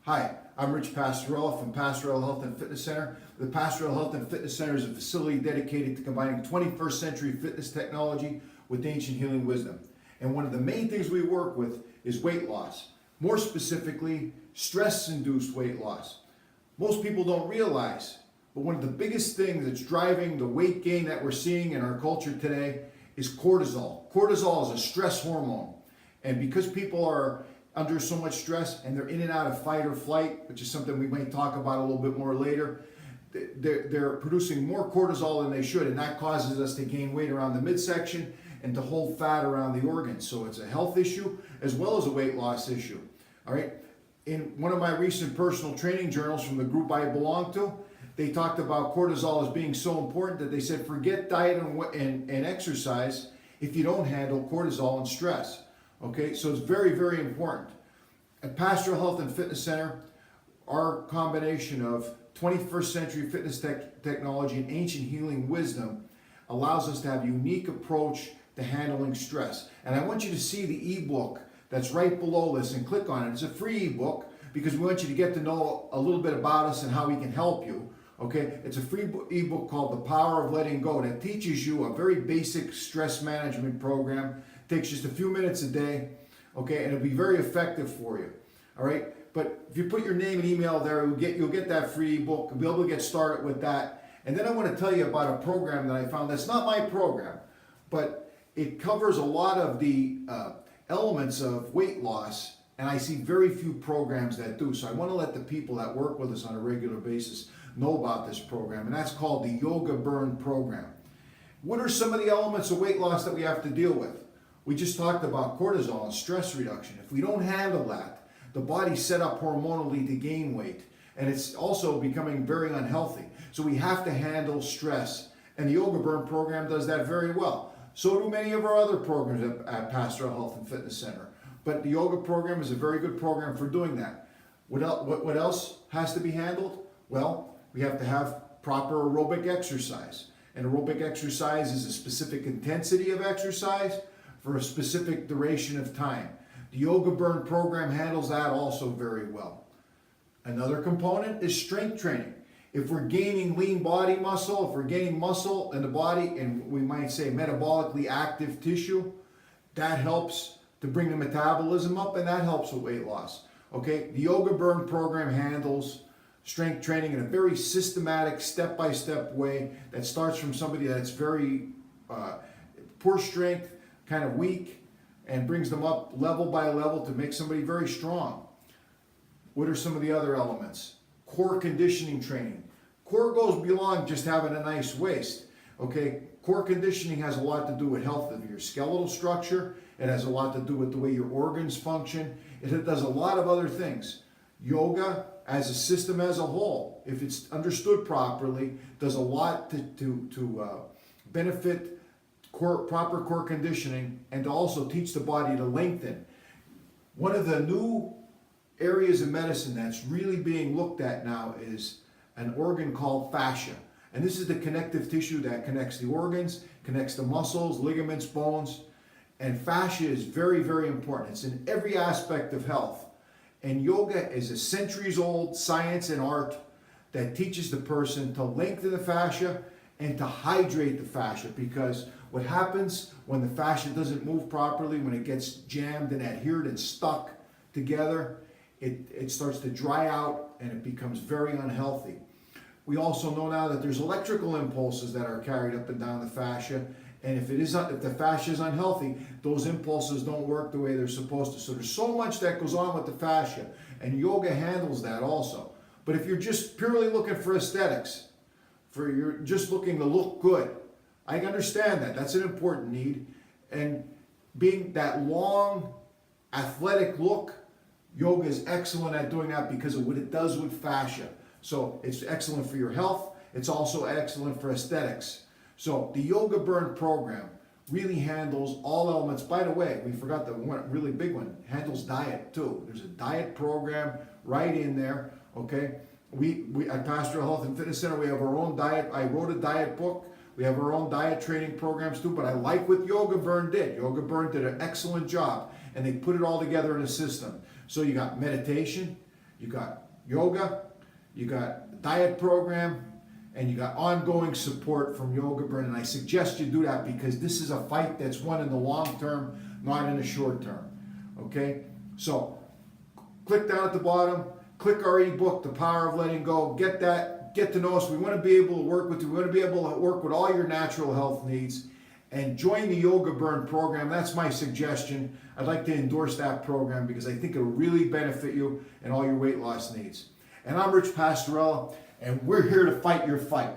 Hi, I'm Rich Pastorella from Pastorella Health and Fitness Center. The Pastorella Health and Fitness Center is a facility dedicated to combining 21st century fitness technology with ancient healing wisdom. And one of the main things we work with is weight loss. More specifically, stress-induced weight loss. Most people don't realize, but one of the biggest things that's driving the weight gain that we're seeing in our culture today is cortisol. Cortisol is a stress hormone. And because people are under so much stress and they're in and out of fight or flight, which is something we might talk about a little bit more later, they're producing more cortisol than they should, and that causes us to gain weight around the midsection and to hold fat around the organs. So it's a health issue as well as a weight loss issue. All right. In one of my recent personal training journals from the group I belong to, they talked about cortisol as being so important that they said forget diet and exercise if you don't handle cortisol and stress. Okay, so it's very, very important. At Pastoral Health and Fitness Center, our combination of 21st century fitness technology and ancient healing wisdom allows us to have a unique approach to handling stress. And I want you to see the ebook that's right below this and click on it. It's a free ebook because we want you to get to know a little bit about us and how we can help you. Okay, it's a free ebook called The Power of Letting Go that teaches you a very basic stress management program. Takes just a few minutes a day, okay, and it'll be very effective for you. All right, but if you put your name and email there, you'll get that free ebook. You'll be able to get started with that. And then I want to tell you about a program that I found that's not my program, but it covers a lot of the elements of weight loss, and I see very few programs that do. So I want to let the people that work with us on a regular basis know about this program, and that's called the Yoga Burn program. What are some of the elements of weight loss that we have to deal with? We just talked about cortisol and stress reduction. If we don't handle that, the body's set up hormonally to gain weight, and it's also becoming very unhealthy. So we have to handle stress, and the Yoga Burn program does that very well. So do many of our other programs at Pastoral Health and Fitness Center. But the yoga program is a very good program for doing that. What else has to be handled? Well, we have to have proper aerobic exercise. And aerobic exercise is a specific intensity of exercise for a specific duration of time. The Yoga Burn program handles that also very well. Another component is strength training. If we're gaining lean body muscle, if we're gaining muscle in the body, and we might say metabolically active tissue, that helps to bring the metabolism up, and that helps with weight loss. Okay, the Yoga Burn program handles strength training in a very systematic, step-by-step way that starts from somebody that's very poor strength, kind of weak, and brings them up level by level to make somebody very strong. What are some of the other elements? Core conditioning training. Core goes beyond just having a nice waist. Okay, core conditioning has a lot to do with health of your skeletal structure. It has a lot to do with the way your organs function. It does a lot of other things. Yoga as a system as a whole, if it's understood properly, does a lot to benefit proper core conditioning and to also teach the body to lengthen. One of the new areas of medicine that's really being looked at now is an organ called fascia. And this is the connective tissue that connects the organs, connects the muscles, ligaments, bones. And fascia is very, very important. It's in every aspect of health. And yoga is a centuries-old science and art that teaches the person to lengthen the fascia and to hydrate the fascia, because what happens when the fascia doesn't move properly, when it gets jammed and adhered and stuck together, it starts to dry out and it becomes very unhealthy. We also know now that there's electrical impulses that are carried up and down the fascia, and if the fascia is unhealthy, those impulses don't work the way they're supposed to. So there's so much that goes on with the fascia, and yoga handles that also. But if you're just purely looking for aesthetics, you're just looking to look good, I understand that. That's an important need. And being that long, athletic look, yoga is excellent at doing that because of what it does with fascia. So it's excellent for your health. It's also excellent for aesthetics. So the Yoga Burn program really handles all elements. By the way, we forgot the one really big one, handles diet too. There's a diet program right in there, okay? We at Pastoral Health and Fitness Center, we have our own diet. I wrote a diet book. We have our own diet training programs too, but I like what Yoga Burn did. Yoga Burn did an excellent job, and they put it all together in a system. So you got meditation, You got yoga, you got diet program, and you got ongoing support from Yoga Burn. And I suggest you do that because this is a fight that's won in the long term, not in the short term. Okay? So click down at the bottom, click our ebook, The Power of Letting Go. Get that, get to know us. We want to be able to work with you. We want to be able to work with all your natural health needs. And join the Yoga Burn program. That's my suggestion. I'd like to endorse that program because I think it'll really benefit you and all your weight loss needs. And I'm Rich Pastorella, and we're here to fight your fight.